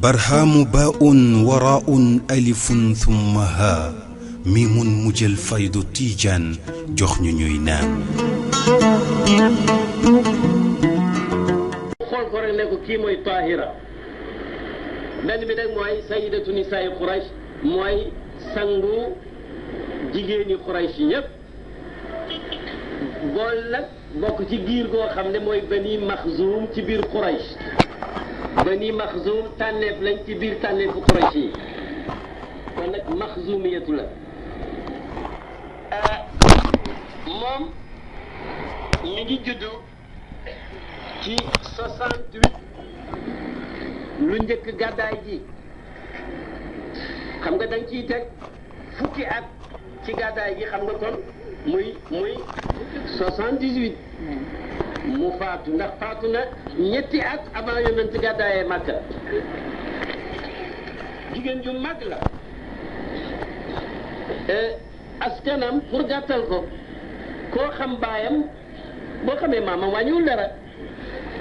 برهام باء وراء ألف ثم ها ميم مجل فيض تيجان جخن نينان خول كو رك نكو كي موي طاهره benn bi nag mooy sayidatu nisaay Quraysh mooy sangu jigéeni Quraysh yépp bool nag bokk ci giir goo xam ne mooy bani maxzuum ci biir Quraysh bani maxzuum tànneef lañ ci biir tànneefu Quraysh yi kon nag maxzuumiyatu la moom mi ngi juddu ci 68 lu njëkk gàddaay ji xam nga dañ ciy teg fukki at ci gàddaay gi xam nga kon muy 78 mu faatu ndax faatu na ñetti at avant yonent gàddaayee Makka jigéen ju mag la askanam pour gàttal ko koo xam baayam boo xamee maamam wàññiwul dara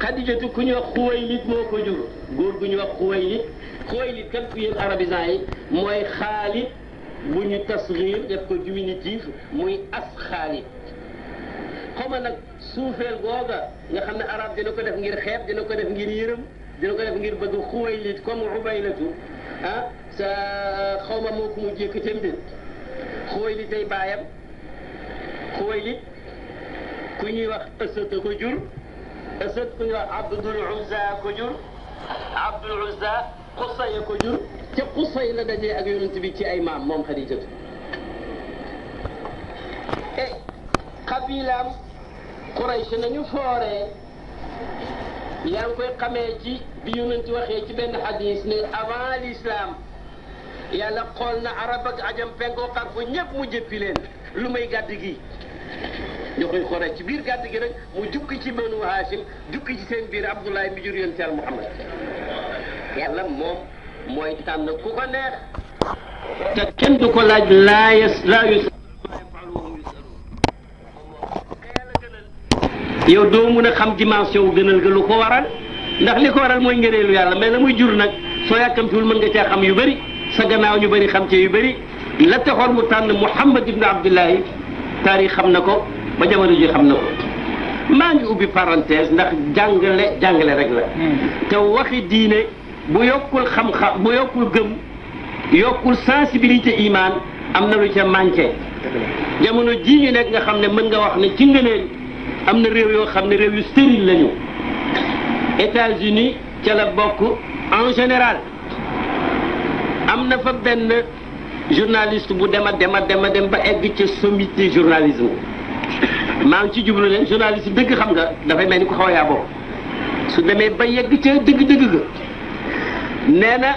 Xadijatu ku ñu wax Xuwaylid moo ko jur góor gu ñu wax Xuwaylid kan ku yéen arabisant yi mooy Xaalid bu ñu tasghir def ko diminutif muy as Xaalid xaw ma nag suufeel googa nga xam ne arab dina ko def ngir xeeb dina ko def ngir yërëm dina ko def ngir bëgg Xuwaylid comme Ubaylatu sa xaw ma moo ko mu jékk ca mbir Xuwaylid day baayam Xuwaylid ku ñuy wax Asad ko jur Asad ku ñuy wax Abdul Uzza ko jur Abdul Uzza Qusay ko jur ca Qusay la dajee ak yonent bi ci ay maam moom Xadijatu xabilaam Quraysh nañu fooree yaa ngi koy xamee ci bi yonent waxee ci benn xadis ne avant l'islam yàlla xool na arab ak ajam penkoo xarfu ñëpp mu jëppi leen lu may gàdd gi ñoo koy xoolee ci biir gàdd gi rek mu jukki ci banu Hashim jukki ci seen biir Abdoulaye mi jur yonent Yàlla Muhammad yàlla moom mooy tànn ku ko neex te kenn du ko laaj laa yus yow doo mun a xam dimension wu gënal ga lu ko waral ndax li ko waral mooy ngëneelu yàlla mais la muy jur nag soo yàkkamtiwul mën nga caa xam yu bëri sa gannaaw ñu bëri xam ci yu bëri la taxoon mu tànn Muhammad ibn Abdullahi taarix xam na ko ba jamono ji xam na ko maa ngi ubbi parenthèse ndax jàngale rek la te waxi diine bu yokkul xam-xam bu yokkul gëm yokkul sensibilité iman am na lu ca manqué jamono ji ñu nekk nga xam ne mën nga wax ne ci ngëneel am na réew yoo xam ne réew yu stérile lañu États-Unis ca la bokk en général am na fa benn journaliste bu dem ba egg ca sommité journalisme maa ngi ci jublu leen journaliste yi dëgg xam nga dafay mel ni ko xaw a yaaboo su demee ba yegg ca dëgg-dëgg ga nee na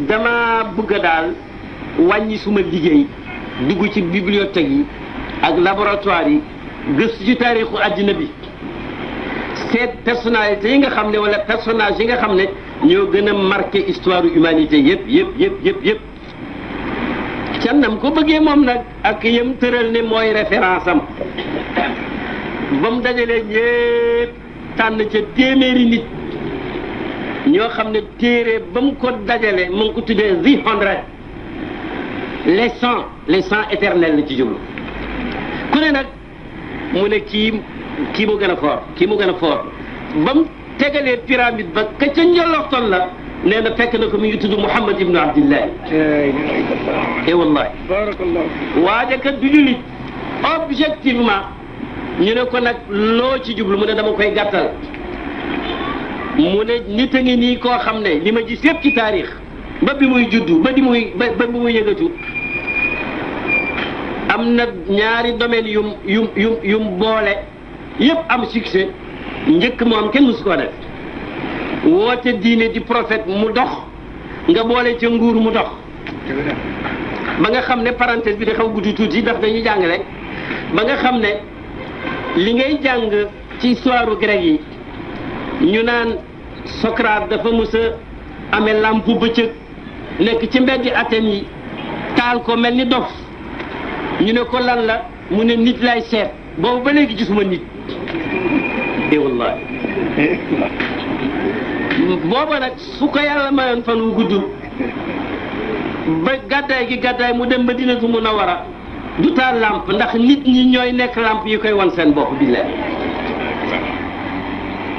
dama bëgg daal wàññi suma liggéey dugg ci bibliothèque yi ak laboratoire yi gëstu ci taarixu àddina bi seet personnalité yi nga xam ne wala personnage yi nga xam ne ñoo gën a marqué histoire humanité yëpp cannam ko bëggee moom nag ak yëm tëral ne mooy référence am ba mu dajalee ñépp tànn ca téeméeri nit ñoo xam ne téere ba mu ko dajale mu ngi ko tuddee The 100 les 100 éternels la ci jublu ku ne nag mu ne kii mu gën a fort ba mu tegalee pyramide ba ka ca njoloxtoon la nee na fekk na ko mi ngi tudd Muhammad ibnu Abdillahi wallahi barakallah waaja kat du jullit objectivement ñu ne ko nag loo ci jublu mu ne dama koy gàttal mu ne nit a ngi nii koo xam ne li ma gis yëpp ci taarix ba bi muy juddu ba bi muy yëgatu am na ñaari domaine yum boole yëpp am succès njëkk moom kenn musu ko def woote diine di prophète mu dox nga boole ca nguur mu dox ba nga xam ne parenthèse bi da xaw guddi tuuti ndax dañuy jàng rek ba nga xam ne li ngay jàng ci histoire grec yi ñu naan Socrate dafa mës a amee lampe bëccëg nekk ci mbeddi Athènes yi taal ko mel ni dof ñu ne ko lan la mu ne nit lay seet boobu ba léegi gisuma nit wallahi booba nag su ko yàlla mayoon fan wu gudd ba gàddaay gi gàddaay mu dem Madinatu Munawwara du taal lamp ndax nit ñi ñooy nekk lamp yi koy wan seen bopp billahi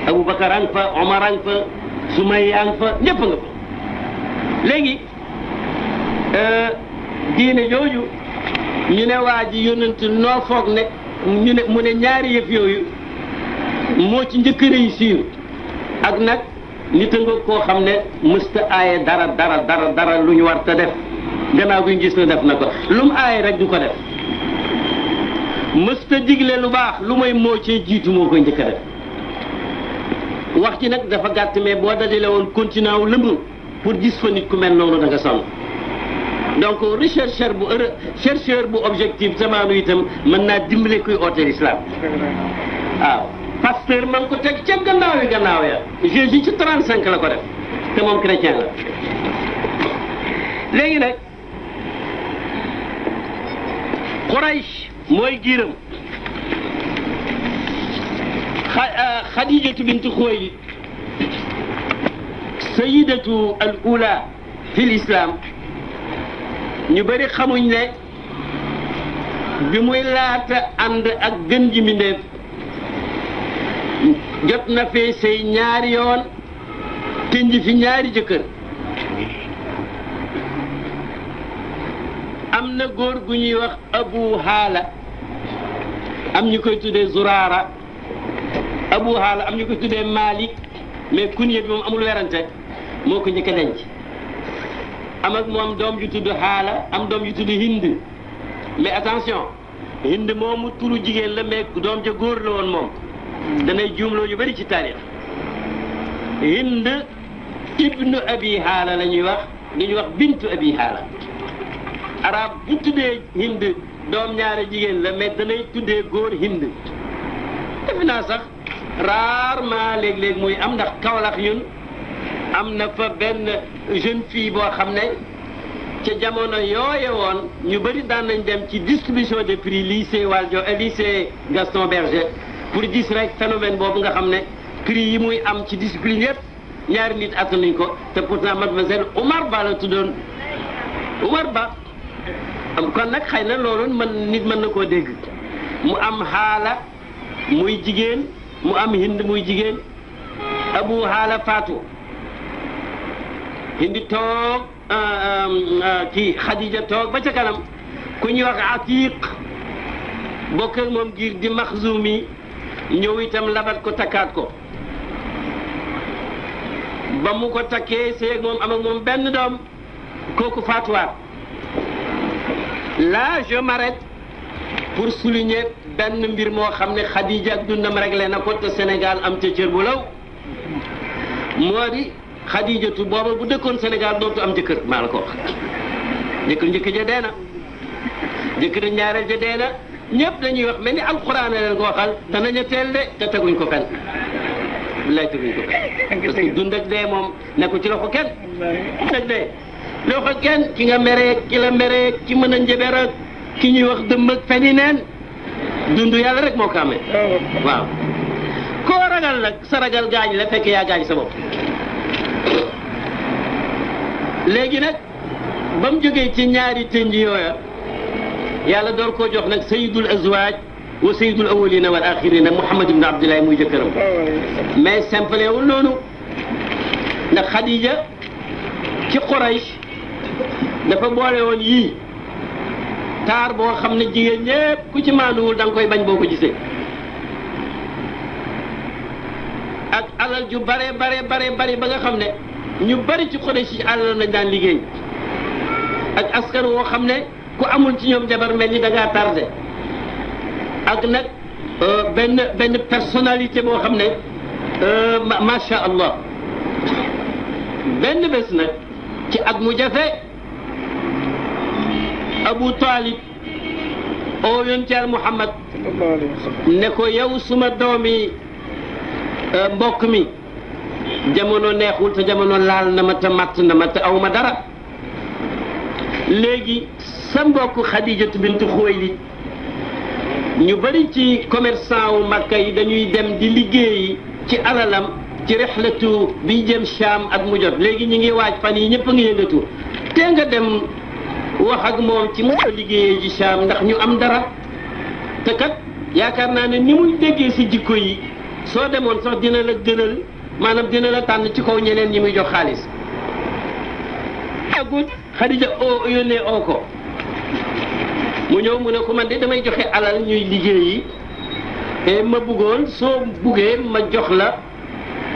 Aboubacar a nga fa Omar a nga fa Sumayya a nga fa ñëpp nga fa léegi diine jooju ñu ne waa ji yónnent noo foog ne ñu ne mu ne ñaari yëf yooyu moo ci njëkk a réussir ak nag nit a nga koo xam ne mësta aaye dara lu ñu war ta def gannaaw gi ñu gis ne def na ko lu mu aaye rek du ko def mësta digle lu baax lu may moo cee jiitu moo koy njëkk a def wax ci nag dafa gàtt mais boo dajale woon continent wu lëmb pour gis fa nit ku mel noonu da nga sonn donc chercheur bu objectif zamaanu itam mën naa dimbale kuy oote l'islam waaw Pasteur man ko teg ca gannaaw ya Jésus ci 35 la ko def te moom chrétien la léegi nag Quraysh mooy giiram Khadijatu bintu Khuwaylid sayidatu al ula fi l'islam ñu bëri xamuñ ne bi muy laata ànd ak gën ji mbindéef jot na fee sëy ñaari yoon tënj fi ñaari jëkkër am na góor gu ñuy wax Abu Haala am ñu koy tuddee Zuraara Abu Haala am ñu koy tuddee Malik mais kunya bi moom amul werante moo ko njëkk a denc am ak moom doom ju tudd Haala am doom ju tudd Hind mais attention Hind moomu turu jigéen la mais doom ja góor la woon moom danay juumloo yu bëri ci taarix Hind ibnu Abi Haala la ñuy wax dañuy wax bintu Abi Haala arab bu tuddee Hind doom ñaari jigéen la mais danay tuddee góor Hind defe naa sax rarement léeg-léeg muy am ndax Kaolack ñun am na fa benn jeune fille boo xam ne ca jamono yooye woon ñu bëri daan nañ dem ci distribution des prix lycée lycée Gaston Berger pour gis rek phénomène boobu nga xam ne prix yi muy am ci discipline yëpp ñaari nit attanuñ ko te pourtant mademoiselle Oumar Ba la tuddoon Oumar Ba am kon nag xëy na loolu nit mën na koo dégg mu am Haala muy jigéen mu am Hind muy jigéen Abu Haala faatu Hindi toog kii Khadija toog ba ca kanam ku ñuy wax Atiq bokk ak moom giir di Maxzumi ñëw itam labat ko takkaat ko ba mu ko takkee seeg moom am ak moom benn doom kooku faatuwaat là je m'arrête pour souligner benn mbir moo xam ne Khadija ak dundam réglé na ko te Sénégal am ca cër bu law moo di Khadijatu booba bu dëkkoon Sénégal dootu am jëkkër maa la ko wax jëkkër njëkk ja dee na jëkkër ñaareel ja dee na ñëpp dañuy wax mel ni alxuraan leen ko waxal danañu teel de te teguñ ko fenn lay teguñ ko fenn parce que dund ak dee moom nekku ci loxo kenn dund ak dee loxo kenn ki nga mereeg ki la mereeg ki mën a njëbeer ak ki ñuy wax dëmm ak feni neen dund yàlla rek moo ko amee waaw koo ragal nag sa ragal gaañ la fekk yaa gaañ sa bopp léegi nag ba mu jógee ci ñaari tënj yooya yàlla door koo jox nag sayidul azwaaj wa sayidul awalina wal axirina Muhammad ibn Abdullahi muy jëkkëram mais simple wul noonu ndax Khadija ci Quraysh dafa boole woon yii taar boo xam ne jigéen ñépp ku ci maanuwul da nga koy bañ boo ko gisee ak alal ju bare bari ba nga xam ne ñu bari ci Quraysh ci alal lañ daan liggéey ak askan woo xam ne ku amul ci ñoom jabar mel ni da ngaa tardé ak nag benn personnalité boo xam ne macha allah benn bés nag ci at mu jafe Abu Talib oo yonent Yàlla Muhammad ne ko yow suma doomi mbokk mi jamono neexul te jamono laal na ma te matt na ma te aw ma dara léegi sa mbokk Xadijatu bintu Xuwaylid ñu bari ci commerçant wu Makka yi dañuy dem di liggéeyi ci alalam ci rexlatu bi jëm Sham at mu jot léegi ñu ngi waaj fan yi ñëpp a ngi yëngatu te nga dem wax ak moom ci mu liggéeyee ci Sham ndax ñu am dara te kat yaakaar naa ne ni muy déggee si jikko yi soo demoon sax dina la gënal maanaam dina la tànn ci kaw ñeneen ñi muy jox xaalis agut Xadija o yónnee oo ko mu ñëw mu ne ko man de damay joxe alal ñuy liggéeyi et ma bëggoon soo buggee ma jox la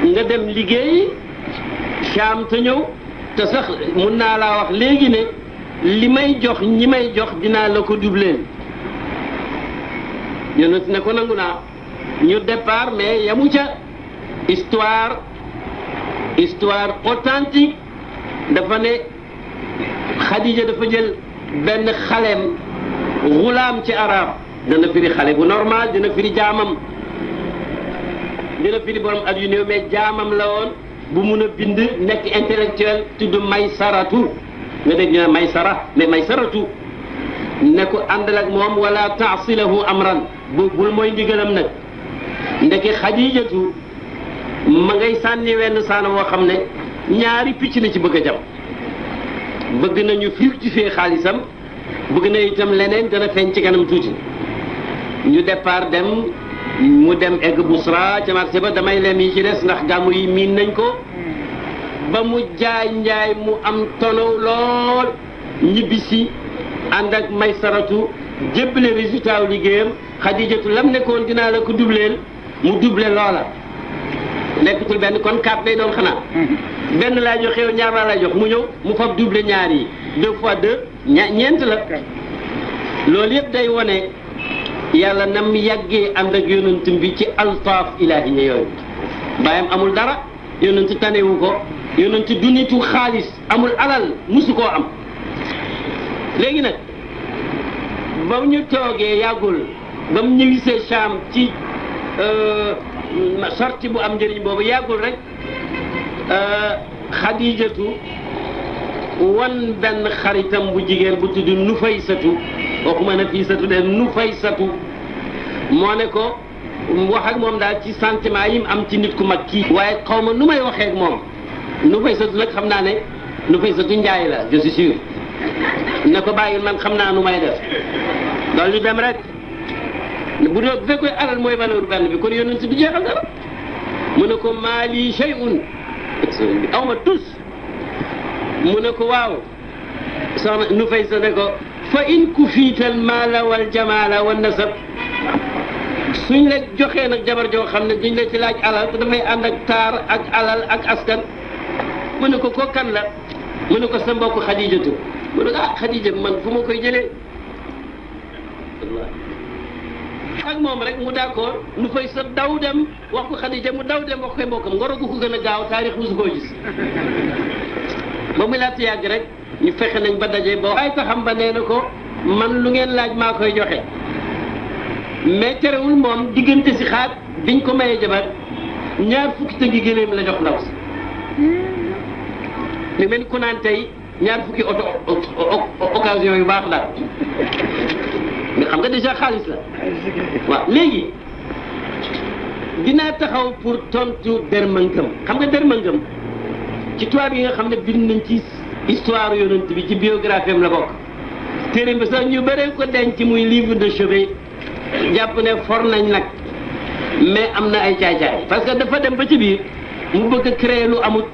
nga dem liggéey Sham te ñëw te sax mun naa laa wax léegi ne li may jox ñi may jox dinaa la ko dubleel yonent ne ko nangu naa ñu départ mais yamu ca histoire authentique dafa ne Khadija dafa jël benn xaleem xulaam ci arab dana firi xale bu normal dina firi jaamam dina firi borom at yu néew mais jaamam la woon bu mun a bind nekk intellectuel tudd Maysaratu nga dégg ñu ne Maysara mais Maysaratu ne ko àndal ak moom wala taasilahu amran bul mooy ndigalam nag ndeke Xadijatu ma ngay sànni wenn saana woo xam ne ñaari picc la ci bëgg a jam bëgg nañu fructifier xaalisam bëgg na itam leneen dana feeñ ci kanam tuuti ñu départ dem mu dem egg Busra ca marché ba damay lem yi ci des ndax gàmmu yi miin nañ ko ba mu jaay njaay mu am tono lool ñibbisi ànd ak Maysaratu jébbale résultat wu liggéeyam Xadijatu lam nekkoon dinaa la ko dubleel mu doublé loola nekkatul benn kon 4 lay doon xanaa benn laa jox yow ñaar laa jox mu ñëw mu fab doublé ñaar yi 2 fois 2 ñeent la loolu yëpp day wone yàlla nam yàggee ànd ak yonent bi ci altaaf ilaahiya yooyu bàyyam amul dara yonent tanewu ko yonent du nitu xaalis amul alal musu koo am léegi nag ba ñu toogee yàggul ba mu ñëwisee Sham ci sorti bu am njëriñ boobu yàggul rek Xadijatu wan benn xaritam bu jigéen bu tudd Nufaysatu waxuma Nafisatu de Nufaysatu moo ne ko wax ak moom daal ci sentiment yi mu am ci nit ku mag kii waaye xaw ma nu may waxee ak moom Nufaysatu nag xam naa ne Nufaysatu njaay la je suis sûr ne ko bàyyil man xam naa nu may def loolu ñu dem rek bu fekkoon alal mooy valeur benn bi kon yonent du jeexal dara mu ne ko maali shay'un aw ma tus mu ne ko waaw soxna Nufaysa ne ko fa in kufiital maala wal jamaala wan nasab suñ la joxee nag jabar joo xam ne duñ la ci laaj alal te dafay ànd ak taar ak alal ak askan mu ne ko kan la mu ne ko sa mbokk Xadijatu mu ne ko Xadija man fu ma koy jëlee ak moom rek mu d'accord Nufaysa daw dem wax ko Xadija mu daw dem wax koy mbokkam ngoro gu ko gën a gaaw taarix musu koo gis ba mu laata yàgg rek ñu fexe nañ ba daje ba ay taxam ba nee na ko man lu ngeen laaj maa koy joxe mais terewul moom diggante si xaat biñ ko mayee jabar 2 fukki tëngi gëléem la jox ndaw si li mel ni ku naan tey 2 fukki occasion yu baax daal mais xam nga déjà xaalis la waaw léegi dinaa taxaw pour tontu dermangam xam nga dermangam ci tubaab yi nga xam ne bind nañ ci histoire yonent bi ci biographie am la bokk téere bi sax ñu bëree ko denc muy livre de chevet jàpp ne for nañ nag mais am na ay caay-caay parce que dafa dem ba ci biir mu bëgg a créer lu amut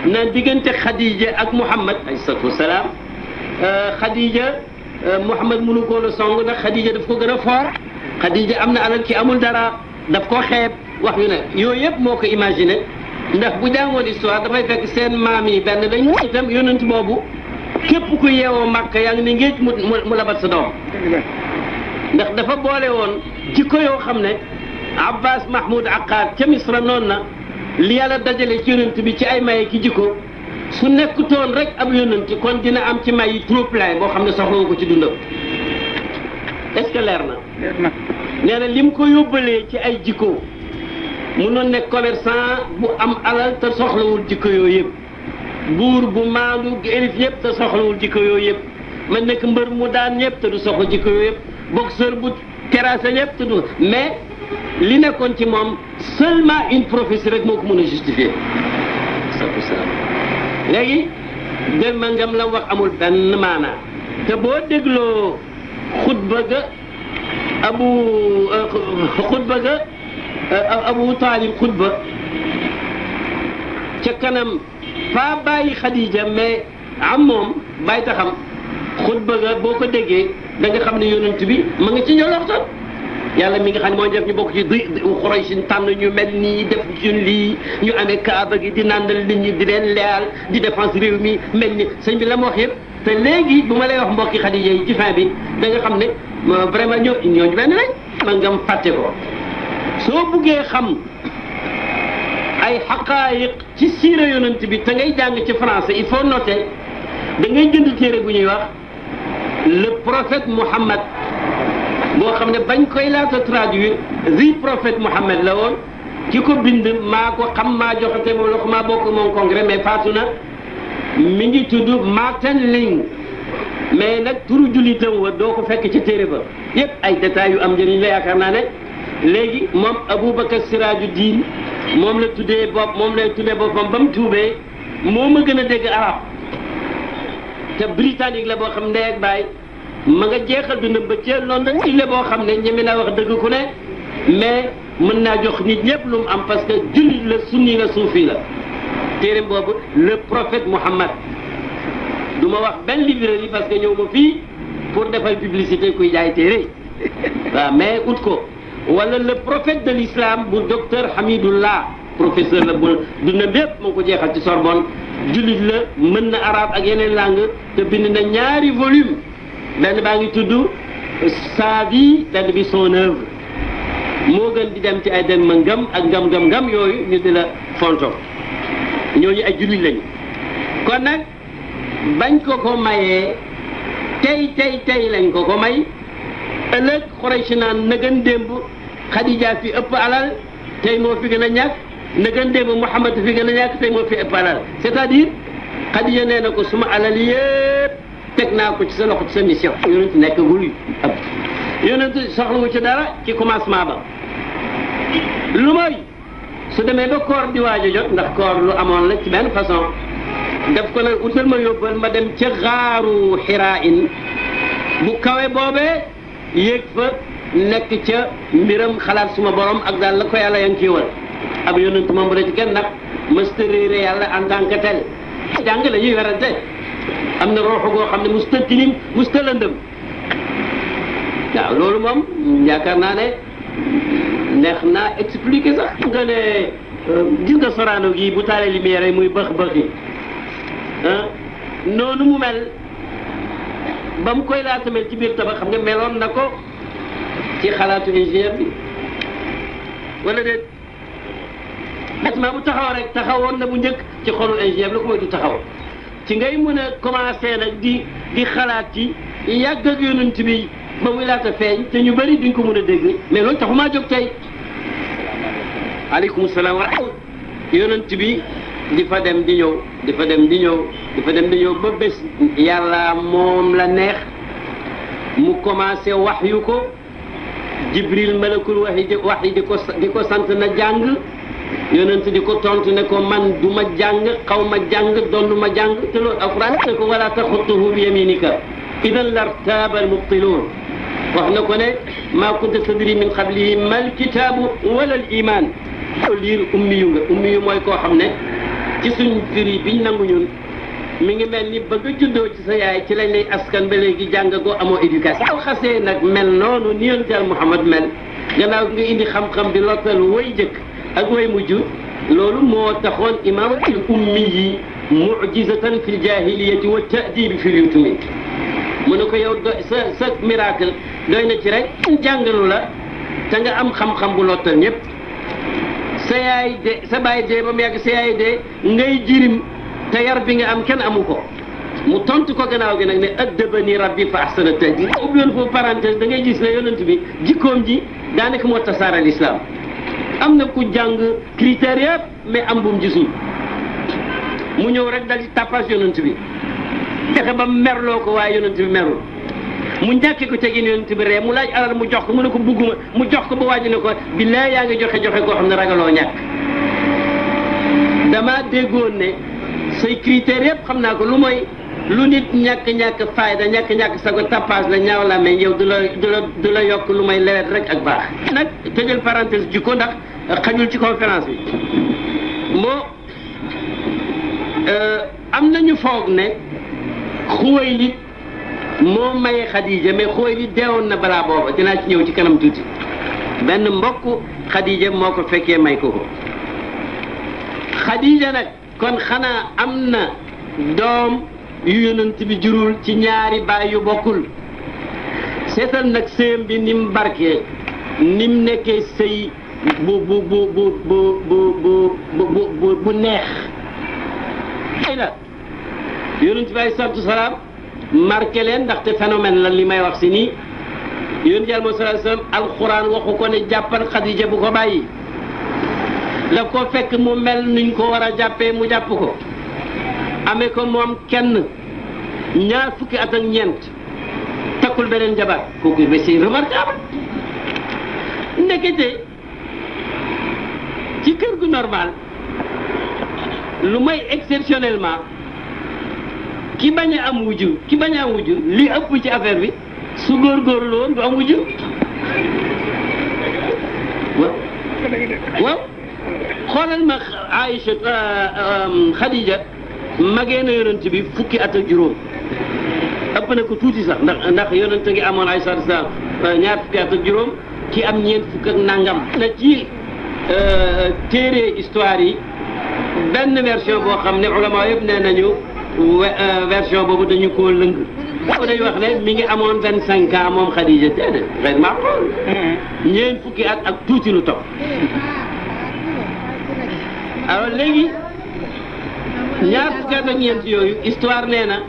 na diggante Khadija ak Muhammad alayhi salaatu wasalaam Khadija Muhammad mënu koo la song ndax Khadija daf ko gën a fort Khadija am na alal ki amul dara daf ko xeeb wax yu ne yooyu yëpp moo ko imaginé ndax bu jàngoon histoire dafay fekk seen maam yi benn lañ itam yonent boobu képp ku yeewoo Makka yaa ngi ne ngéej mu labat sa doom ndax dafa boole woon jikko yoo xam ne Abbas Mahmoud Aqad ca Misra noonu na li yàlla dajale ci yonent bi ci ay maye ki jikko su nekkutoon rek ab yonent kon dina am ci may yi trop plein boo xam ne soxlawu ko ci dundam est-ce que leer na nee na lim ko yóbbalee ci ay jikko munoon nekk commerçant bu am alal te soxlawul jikko yooyu yëpp buur bu maandu élif yëpp te soxlawul jikko yooyu yëpp man nekk mbër mu daan ñëpp te du soxla jikko yooyu yëpp boxeur bu terrasse ñëpp tudd mais li nekkoon ci moom seulement une prophétie rek moo ko mën a justifier. léegi dem ma ngam la wax amul benn maanaa te boo dégloo xutba ga Abu Taalib xutba ca kanam pas bàyyi Xadija mais am moom bàyyi taxam xutba ga boo ko déggee da nga xam ne yonent bi ma nga ci njoloxtoon yàlla mi nga xam ne moo def ñu bokk ci Quraysh tànn ñu mel nii def ci lii ñu amee kaaba gi di nàndal nit ñi di leen leyal di défense réew mi mel ni sëñ bi la ma wax yëpp te léegi bu ma lay wax mbokki Xadija yi ci fin bi da nga xam ne vraiment ñooñu benn lañ man nga fàtte ko soo buggee xam ay xaqaayiq ci siira yonent bi te ngay jàng ci français il faut noter da ngay jënd téere bu ñuy wax le prophète Muhammad boo xam ne bañ koy laata traduire the prophète Muhammad la woon ki ko bind maa ko xam maa joxate moom la ko maa bokk moom congrès mais faatu na mi ngi tudd Martin Ling mais nag turu jullitam wa doo ko fekk ci téere ba yépp ay détails yu am njëriñ la yaakaar naa ne léegi moom Aboubacar Siraaju Diin moom la tuddee boppam ba mu tuubee moo ma gën a dégg arab te britannique la boo xam ndey ak baay ma nga jeexal dundam ba ci London il la boo xam ne ñeme naa wax dëgg ku ne mais mën naa jox nit ñëpp lu mu am parce que jullit la sunni la suufi la téere boobu le prophète Muhammad du ma wax benn librairie parce que ñëw ma fii pour defal publicité kuy jaay téere waaw mais ut ko wala le prophète de l'islam bu docteur Hamidullah professeur la bu dundam bépp moo ko jeexal ci Sorbonne jullit la mën na arabe ak yeneen langue te bind na ñaari volume benn baa ngi tudd sa vie benn bi son œuvre moo gën di dem ci ay dem ma ngam ak ngam yooyu ñu di la fonto ñooñu ay jullit lañu kon nag bañ ko mayee tey lañ ko may ëllëg Quraysh naan nëgën démb Xadija fi ëpp alal tey moo fi gën a ñàkk nëgën démb Muhammad fi gën a ñàkk tey moo fi ëpp alal c'est-à-dire Xadija nee na ko suma alal yépp teg naa ko ci sa loxo ci sa mission yonent nekk gul ab yonent soxlawu ci dara ci commencement ba lu mooy su demee ba koor di waaj a jot ndax koor lu amoon la ci benn façon def ko nag utal ma yóbbal ma dem ca xaaru Xiraa in bu kawe boobee yéeg fa nekk ca mbiram xalaat suma borom ak daal la ko yàlla yan kii wal ab yonent moom bu da ci kenn nag mësta réere yàlla en tant que tel jàng la ñuy werante am na rooxu goo xam ne musta tilim musta lëndëm waaw loolu moom yaakaar naa ne neex naa expliquer sax nga ne gis nga Sorano gi bu taalee lumière muy bëx yi noonu mu mel ba mu koy laata mel ci biir tabax xam nga meloon na ko ci xalaatu ingénieur bi wala déet bâtiment bu taxaw rek taxawoon na bu njëkk ci xolu ingénieur la ko mooy du taxaw ci ngay mën a commencé nag di xalaat ci yàgg ak yonent bi ba muy laata feeñ te ñu bëri duñ ko mën a dégg mais loolu taxumaa jóg tey aleykum salaam wa rahmatulah yonent bi di fa dem di ñëw ba bés yàlla moom la neex mu commencé wax yu ko Jibril malakul wax yi di ko sant na jàng yonent di ko tontu ne ko man du ma jàng xaw ma jàng doon ma jàng te loolu alquran ne ko wala taxutuhu bi yaminika idan lartaaba almubtiluun wax na ko ne maa kunta tadri min qablihi mal kitaabu wala al iman liir ummi yu mooy koo xam ne ci suñ firi biñ nangu ñun mi ngi mel ni ba nga juddoo ci sa yaay ci lañ lay askan ba léegi jàng goo amoo éducation soo xasee nag mel noonu ni yonent Yàlla Muhammad mel gannaaw nga indi xam-xam bi lottal way jëkk ak way mujj loolu moo taxoon imaam al ummi yi mu'jizatan fil jaahiliyati wa ta'dibi fil yutumi mu ne ko yow sa miracle doy na ci rek jàngalu la te nga am xam-xam bu lottal ñëpp sa yaay de sa baay dee ba mu yàgg sa yaay dee ngay jirim te yar bi nga am kenn amu ko mu tontu ko gannaaw gi nag ne addabani rabbi fa ahsana ta'dib ubbi woon foofu parenthèse da ngay gis ne yonent bi jikkoom ji daanaka moo tasaare l'islam am na ku jàng critères yëpp mais am bu mu gisul mu ñëw rek dal di tapage yonent bi fexe ba merloo ko waaye yonent bi merul mu ñàkkee ko tegin yonent bi ree mu laaj alal mu jox ko mu ne ko bugguma mu jox ko ba wàññi ne ko billaay yaa ngi joxe koo xam ne ragaloo ñàkk. dama déggoon ne say critères yëpp xam naa ko lu mooy lu nit ñàkk fayda ñàkk sago tapage la ñaaw la mais yow du la yokk lu may lewet rek ak baax. nag tëjal parenthèse jikko ndax xajul ci conférence bi am nañu foog ne Xuwaylid moo maye Xadija mais Xuwaylid deewoon na balaa booba dinaa ci ñëw ci kanam tuuti benn mbokk Xadija moo ko fekkee may ko Xadija nag kon xanaa am na doom yu yonent bi jurul ci ñaari baay yu bokkul seetal nag sëyam bi ni mu barkee ni mu nekkee sëy bu neex ay la yonent bi alayhi salaatu salaam marqué leen ndaxte phénomène la li may wax si nii yonent yàlla moo salaatu salaam alxuraan waxu ko ne jàppal Xadija bu ko bàyyi la ko fekk mu mel nuñ ko war a jàppee mu jàpp ko amee ko moom kenn ñaar fukki at ak ñeent takkul beneen jabar kooku ba c'est remarquable ndekete ci kër gu normal lu may exceptionnellement ki bañ a am wujju li ëpp ci affaire bi su góorgóorlu woon du am wujju waaw xoolal ma Aïcha Khadija magee na yonent bi fukki at ak juróom ëpp na ko tuuti sax ndax yonent gi amoon ay salaatu salaam ñaar fukki at ak juróom ki am ñeent fukk ak nangam na ci téere histoire yi benn version boo xam ne ulama yëpp nee nañu version boobu dañu koo lëng dañu wax ne mi ngi amoon 25 ans moom Khadija déedéet vraiment ñeent fukki at ak tuuti lu topp alors léegi ñaar fukki at ak ñeent yooyu histoire nee na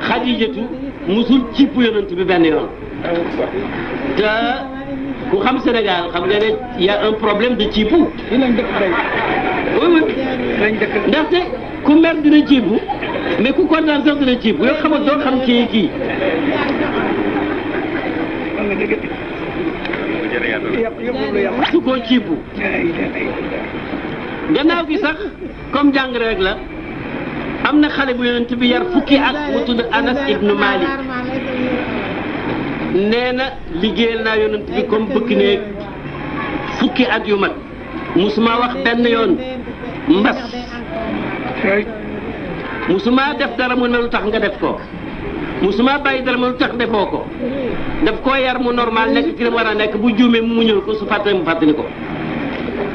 Xadijatu musul cipp yonent bi benn yoon te ku xam Sénégal xam nga ne y a un problème de cippu ndaxte ku mer dina cippu mais ku kontaan sax dina cippu yow xama doo xam kii su ko cippu gannaaw gi sax comme jàng rek la am na xale bu yonent bi yar fukki at mu tudd Anas ibnu Malik nee na liggéeyal naa yonent bi comme bëkk néeg fukki at yu mat musuma wax benn yoon mbas musuma def dara mu ne lu tax nga def ko musuma bàyyi dara mu lu tax defoo ko daf koo yar mu normal nekk ki war a nekk bu juumee mu muñul ko su fàttee mu fàttali ko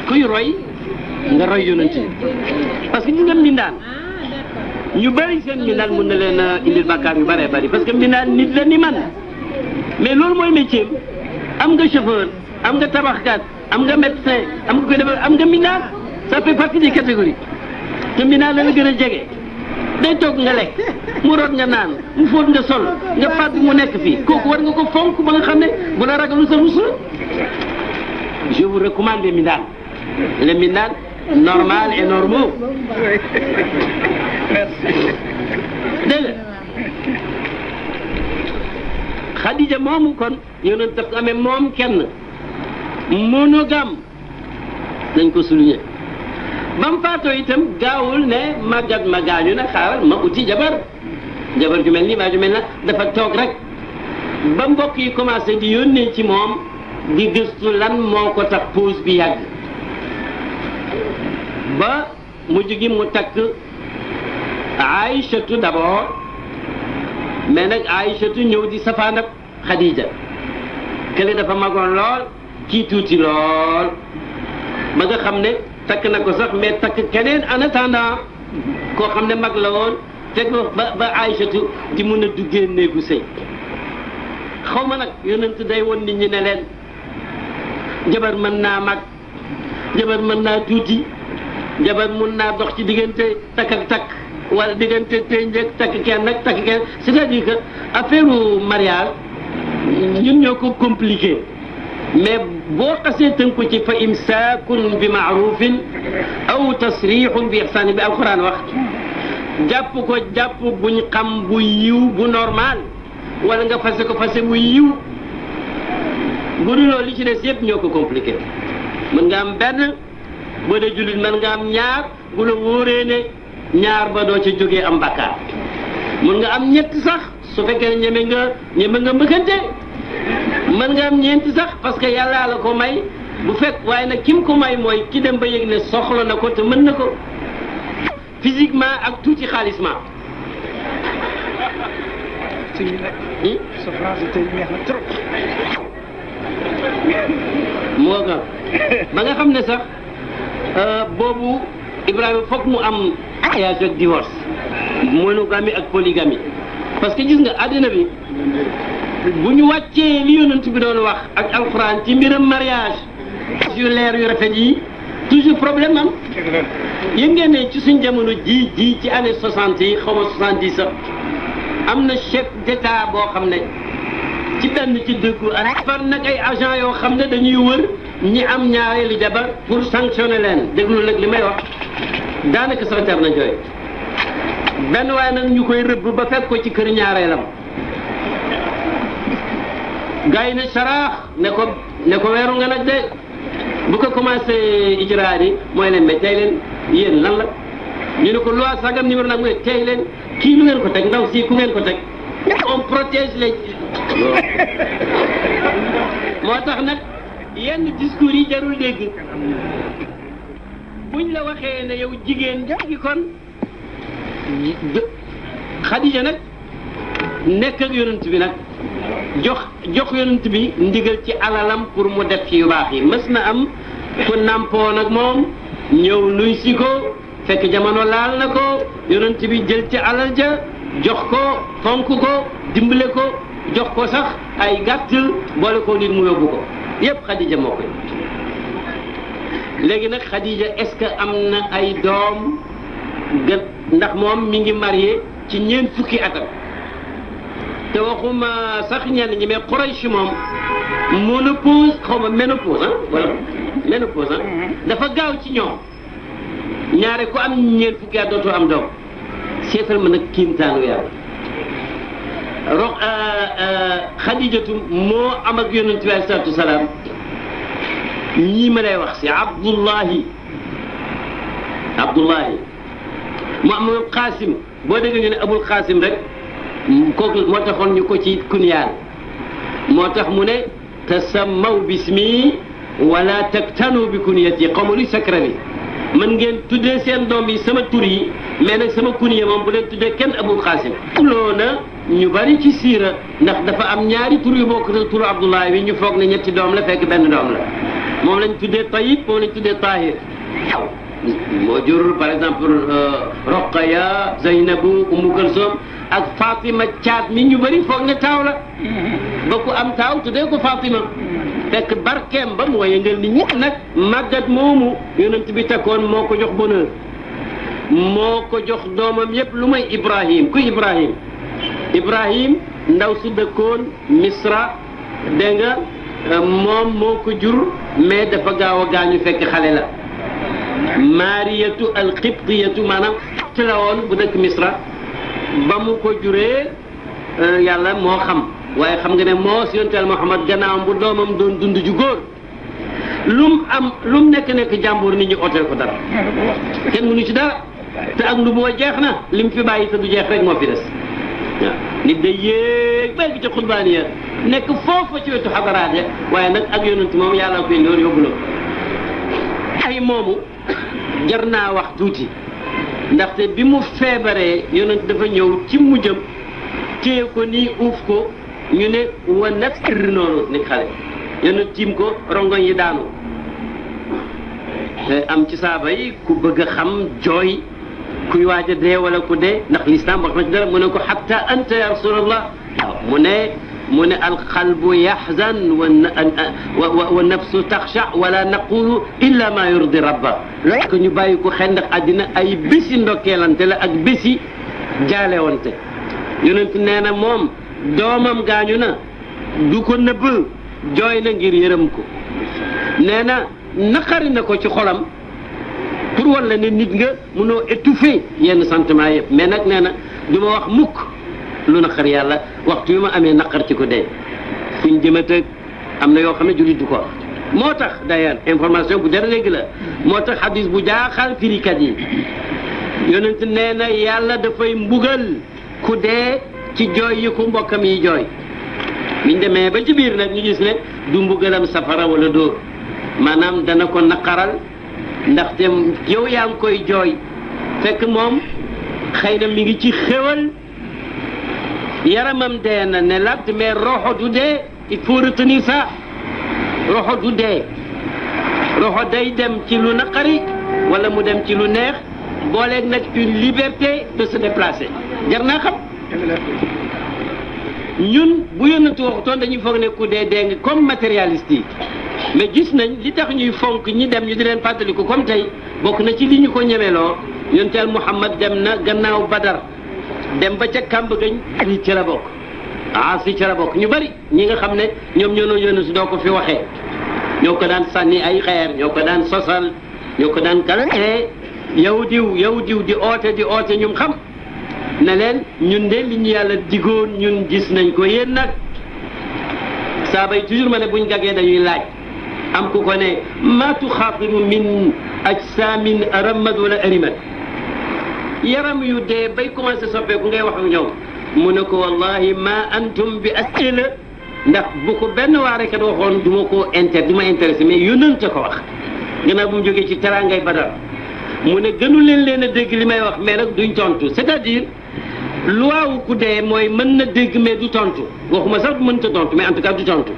kuy roy nga roy yonent bi parce que ñu nga mbindaan ñu bëri seen mbindaan mën na leen a indil bàkkaar yu bëree bëri parce que mbindaan nit la ni man mais loolu mooy métier am nga chauffeur am nga tabaxkat am nga médecin am nga koy defar am nga mbindaan ça fait partie des catégories te mbindaan la gën a jege day toog nga lekk mu root nga naan mu fóot nga sol nga fàdd mu nekk fii kooku war nga ko fonk ba nga xam ne bu la ragalu sa rusul je vous recommande les mbindaan les mbindaan normal et normaux dégg nga Xadija moomu kon yonent daf amee moom kenn monogame dañ ko souligner ba mu faatoo itam gaawul ne màggat ma gaañu na xaaral ma uti jabar ju mel nii waa ju mel na dafa toog rek ba mbokk yi commencé di yónnee ci moom di gëstu lan moo ko tax pause bi yàgg ba mujj gi mu takk Aïchatu d'abord mais nag Aïchatu ñëw di safaan ak Khadija kële dafa magoon lool kii tuuti lool ba nga xam ne takk na ko sax mais takk keneen en attendant koo xam ne mag la woon fekk ba Aïchatu di mun a duggee néegu sëy xaw ma nag yonent day woon nit ñi ne leen jabar mën naa mag jabar mën naa tuuti jabar mun naa dox ci diggante takk ak takk wala diggante tënjëk takk kenn nag takk kenn c'est-à-dire que affaire mariage ñun ñoo ko compliqué mais boo xasee tënku ci fa imsaakun bi maarufin aw tasrixun bi ihsaanin bi alquran wax jàpp ko jàpp buñ xam bu yiw bu normal wala nga fase ko fase mu yiw bu dul loolu li ci des yëpp ñoo ko compliqué mën nga am benn boo dee jullit mën nga am ñaar bu la wóoree ne ñaar ba doo ca jógee am bakkaar mën nga am ñett sax su fekkee ne ñeme nga mbëkkante mën nga am ñeenti sax parce que yàlla la ko may bu fekk waaye nag ki mu ko may mooy ki dem ba yëg ne soxla na ko te mën na ko physiquement ak tuuti xaalisement. sa français tey neex na trop. moo ga ba nga xam ne sax boobu Ibrahima foog mu am mariage ak divorce monogamie ak polygamie parce que gis nga àddina bi bu ñu wàccee li yonent bi doon wax ak alxuraan ci mbiram mariage yu leer yu rafet yi toujours problème am yëg ngeen ne ci suñ jamono ji ci année 60 yi xaw ma 70 sax am na chef d'état boo xam ne ci benn ci dëkku far nag ay agent yoo xam ne dañuy wër ñi am ñaareelu jabar pour sanctionner leen déglu nag li may wax daanaka sax jar na jooy benn waaye nag ñu koy rëbb ba fekk ko ci kër ñaareelam gars yi ne saraax ne ko weeru nga nag de bu ko commencé ijraat yi mooy leen mais tey leen yéen lan la ñu ne ko loi sagam numéro nag mooy tey leen kii lu ngeen ko teg ndaw si ku ngeen ko teg on protège les moo tax nag yenn discours yi jarul dégg buñ la waxee ne yow jigéen gi kon Xadija nag nekk ak yonent bi nag jox yonent bi ndigal ci alalam pour mu def ci yu baax yi mës na am ku nàmpoon ak moom ñëw nuy si ko fekk jamono laal na ko yonent bi jël ci alal ja jox ko fonk ko dimbale ko jox ko sax ay gàtt boole ko nit mu yóbbu ko yépp Xadija moo koy léegi nag Xadija est-ce que am na ay doom gën ndax moom mi ngi marié ci ñeent fukki atam te waxuma sax ñenn ñi mais Quraysh moom ménopause xaw ma ménopause wala ménopause dafa gaaw ci ñoom ñaare ku am ñeent fukki at dootoo am doom seetal ma nag kiimtaanu yàlla Xadijatu moo am ak yonent bi alayhi salaatu wasalaam ñii ma lay wax si Abdullahi mu am Qaasim boo dégg ñu ne Abul Qaasim rek kooku moo taxoon ñu ko ci kunyaal moo tax mu ne tasammaw bismi wala taktanu bi kunyati xaw ma luy secret bi mën ngeen tuddee seen doom yi sama tur yi mais nag sama kunye moom bu leen tuddee kenn Abul Qaasim loona ñu bari ci siira ndax dafa am ñaari tur yu bokk na turu Abdullah wi ñu foog ne ñetti doom la fekk benn doom la moom lañ tuddee Tayyib moom lañ tuddee Tahir moo jur par exemple Roqaya Zeynabu Umu Kalsum ak Fatima caat mi ñu bëri foog ne taaw la ba ku am taaw tuddee ko Fatima fekk barkeem ba moo yëngal nit ñi nag màggat moomu yonent bi tekkoon moo ko jox bonheur moo ko jox doomam yépp lu may Ibrahim ku Ibrahim ndaw su dëkkoon Misra dégg nga moom moo ko jur mais dafa gaaw a gaañu fekk xale la Maariyatu al-Qibtiyatu maanaam ci la woon bu dëkk Misra ba mu ko juree yàlla moo xam waaye xam nga ne moo si yonent Muhammad gannaawam bu doomam doon dund ju góor lum nekk jàmbur nit ñi ooteel ko dara kenn mënu ci dara te ak lu boo jeex na lim fi bàyyi te du jeex rek moo fi des waaw nit day yéeg béyk ci xutbaaniya nekk foofa ci wetu xadaraat ya waaye nag ak yonent moom yàlla ko indiwoon yóbbu la ay moomu jar naa wax tuuti ndaxte bi mu feebaree yonent dafa ñëw ci mujjam téye ko nii uuf ko ñu ne wa nafsir noonu ni xale yonent tiim ko rongoñ yi daanu am ci saaba yi ku bëgg a xam jooy kuy waaj a dee wala ku dee ndax lislaam wax na ci dara mu ne ko xatta anta ya rasulallah waaw mu ne alqalbu yaxzan wa nafsu taxsha wala naqulu illa ma yurdi rabba ko ñu bàyyi ko xel ndax àddina ay bési ndokkeelante la ak bési jaalewante yonent nee na moom doomam gaañu na du ko nëbb jooy na ngir yërëm ko nee na naqari na ko ci xolam pour walla ne nit nga mënoo étouffer yenn sentiment yëpp mais nag nee na du ma wax mukk lu naqar yàlla waxtu yu ma amee naqar ci ku dee fuñ jëmatëg am na yoo xam ne jullit du ko wax moo tax d'ailleurs information bu dara dégg la moo tax xadis bu jaaxal firikat yi yonent nee na yàlla dafay mbugal ku dee ci jooy yi ku mbokkam yi jooy biñ demee ba ci biir nag ñu gis ne du mbugalam safara wala dóor maanaam dana ko naqaral ndaxte yow yaa ngi koy jooy fekk moom xëy na mi ngi ci xéwal yaramam dee na ne lat mais roxo du dee il faut retenir ça roxo du dee roxo day dem ci lu naqari wala mu dem ci lu neex booleeg nag une liberté de se déplacer jar naa xam ñun bu yónnatu waxutoon dañuy foog ne ku dee dee nga comme matérialiste yi mais gis nañ li tax ñuy fonk ñi dem ñu di leen fàttaliku comme tey bokk na ci li ñu ko ñemeloo yonteel Muhammad dem na gannaaw Badar dem ba ca kàmb gañ li ci la bokk si ci la bokk ñu bari ñi nga xam ne ñoom ñoo doon yónnatu doo ko fi waxee ñoo ko daan sànni ay xeer ñoo ko daan sosal ñoo ko daan kala yow diw di oote ñum xam ne leen ñun de li ñu yàlla digoon ñun gis nañ ko yéen nag saaba yi toujours ma ne buñ gagee dañuy laaj am ku ko ne ma tuxaatibu min ajsaamin ramad wala arimat yaram yu dee bay commencé soppeeku ngay wax ak ñoom mu ne ko wallahi ma antum bi asila ndax bu ko benn waarekat waxoon du ma intéressé mais yónnante ko wax gannaaw bu mu jógee ci teraangay Badar mu ne gënu leen a dégg li may wax mais nag duñ tontu c'est-à-dire loi wu ku dee mooy mën na dégg mais du tontu waxuma sax du mënta tontu mais en tout cas du tontu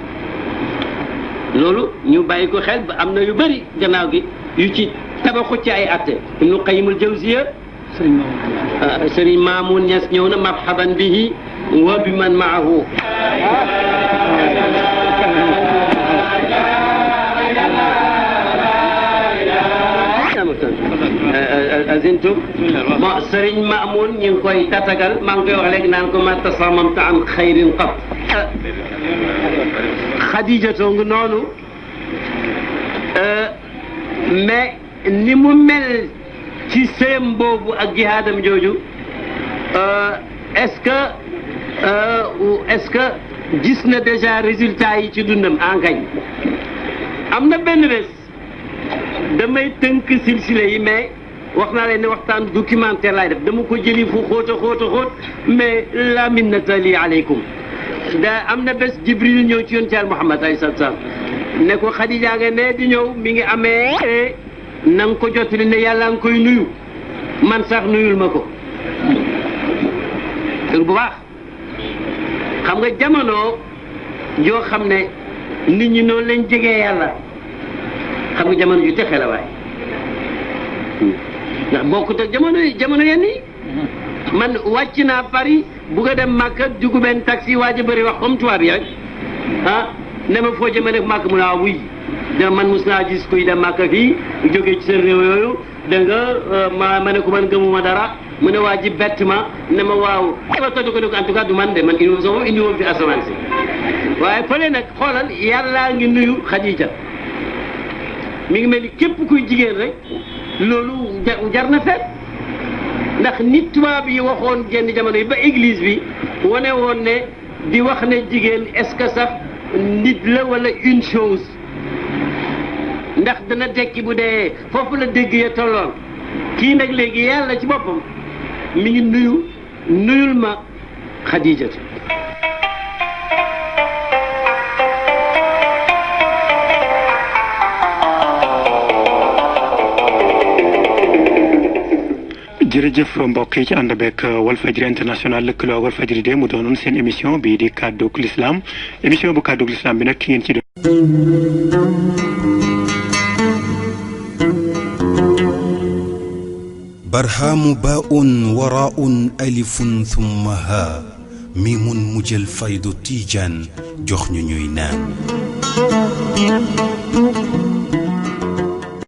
loolu ñu bàyyi ko xel ba am na yu bëri gannaaw gi yu ci tabaxu ci ay atte Ibnu Qayyimul Jawziya Sëriñ Maamun Ñas ñëw na marhaban bihi wa bi man maahu azintum bon Sëriñ Maamun ñu ngi koy tatagal maa ngi koy wax léegi naan ko ma tasamamta an xayrin qat Xadijatoo ngi noonu mais ni mu mel ci sëyam boobu ak jihaadam jooju est-ce que gis na déjà résultat yi ci dundam engañ am na benn bés damay tënk silsile yi mais wax naa leen ne waxtaan documentaire laay def dama ko jëli fu xóot mais la minnata li aleykum da am na bés Jibril ñëw ci yonent Yàlla Muhammad alayhi salaam ne ko Xadija nga ne di ñëw mi ngi amee na nga ko jottali ne yàlla nga koy nuyu man sax nuyul ma ko bu baax xam nga jamono joo xam ne nit ñi noonu lañ jegee yàlla xam nga jamono ju texe la waay ndax bokkut ak jamono yenn yi man wàcc naa Paris bugg a dem Màkka dugg benn taxi waa ji bëri wax comme tubaab yi rek ne ma foo jëmee nag Màkka mu ne wuy da man mos naa gis kuy dem Màkka fii jógee ci seen réew yooyu da nga ma ne ko man gëmuma dara mu ne waa ji bett ma ne ma waaw ma tontu ko ne ko en tout cas du man de man indi woon fi asamaan si waaye fële nag xoolal yàllaa ngi nuyu Xadija mi ngi mel ni képp kuy jigéen rek loolu jar na feet ndax nit tubaab yi waxoon genn jamono yi ba église bi wane woon ne di wax ne jigéen est-ce que sax nit la wala une chose ndax dana tekki bu dee foofu la dégg ya tolloon kii nag léegi yàlla ci boppam mi ngi nuyul ma Xadijatu jërëjëf mbokk yi ci ànd beeg Walfadjri international lëkkaloo Walfadjri de mu doonoon seen émission bii di kàddug l'islam émission bu kàddug l'islam bi nag ki ngeen ci doon. barhaamu baa'un waraa'un alifun thumma haa miimun mujjal faydu tiijaan jox ñu ñuy naan.